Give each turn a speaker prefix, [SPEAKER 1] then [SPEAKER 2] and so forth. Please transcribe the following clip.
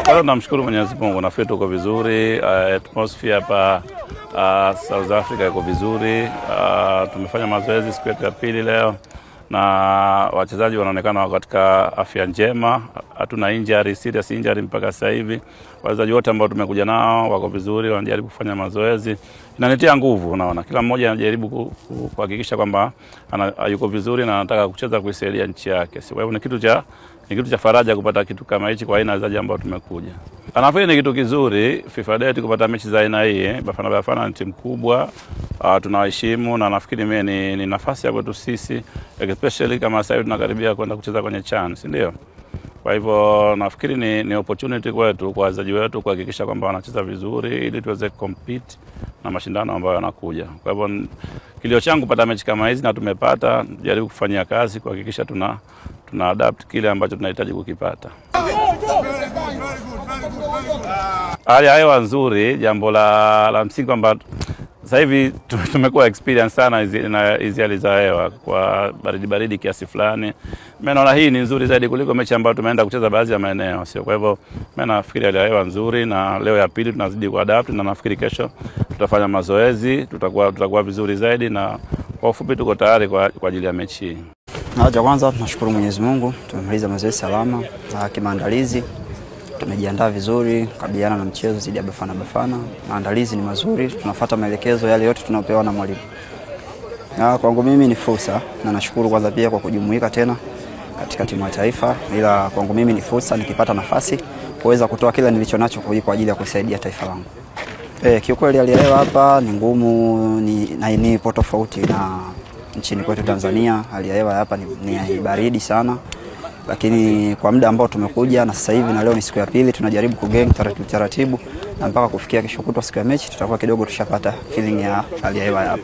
[SPEAKER 1] Kwanza namshukuru Mwenyezi Mungu, nafikiri tuko vizuri, atmosphere hapa South Africa iko vizuri. Tumefanya mazoezi siku ya pili leo na wachezaji wanaonekana wako katika afya njema, hatuna injury, serious injury mpaka sasa hivi. Wachezaji wote ambao tumekuja nao wako vizuri, wanajaribu kufanya mazoezi. Inanitia nguvu, unaona kila mmoja anajaribu kuhakikisha kwamba yuko vizuri na anataka kucheza kuisaidia nchi yake. Kwa hivyo ni kitu cha faraja kupata kitu kama hichi kwa aina ya wachezaji ambao tumekuja. Anafikiri ni kitu kizuri FIFA Day kupata mechi za aina hii. Bafana ni timu kubwa, tunawaheshimu na nafikiri mimi ni nafasi ya kwetu sisi, especially kama sasa tunakaribia kwenda kucheza kwenye CHAN, si ndio? Kwa hivyo nafikiri ni opportunity kwetu kwa wachezaji wetu kuhakikisha kwamba wanacheza vizuri ili tuweze compete na mashindano ambayo yanakuja. Kwa hivyo kilio changu kupata mechi kama hizi na tumepata, jaribu kufanyia kazi kuhakikisha tuna adapt kile ambacho tunahitaji kukipata. Hali ya hewa nzuri, jambo la msingi kwamba sasa hivi tumekuwa experience sana hizi hali za hewa kwa baridi kiasi fulani. Mimi naona hii ni nzuri zaidi kuliko mechi ambayo tumeenda kucheza baadhi ya maeneo, sio? Kwa hivyo mimi nafikiri hali ya hewa nzuri na leo ya pili tunazidi kuadapt na nafikiri kesho tutafanya mazoezi, tutakuwa vizuri zaidi na kwa ufupi tuko tayari kwa ajili ya mechi hii.
[SPEAKER 2] Cha kwanza tunashukuru Mwenyezi Mungu, tumemaliza mazoezi salama na kimaandalizi. Tumejiandaa vizuri kabiliana na mchezo dhidi ya Bafana. Maandalizi ni mazuri, tunafuata maelekezo yale yote tunayopewa na mwalimu. Kwangu mimi ni fursa na nashukuru kwanza pia kwa kujumuika tena katika timu ya taifa, ila kwangu mimi ni fursa nikipata nafasi kuweza kutoa kila nilichonacho kwa ajili ya kusaidia taifa langu. Kiukweli hali ya hewa hapa ni ngumu, ni tofauti na nchini kwetu Tanzania. Hali ya hewa hapa ni baridi sana. Lakini kwa muda ambao tumekuja na sasa hivi na leo ni siku ya pili, tunajaribu kugain taratibu na mpaka kufikia kesho kutwa siku ya mechi tutakuwa kidogo tushapata feeling ya hali ya hewa hapa.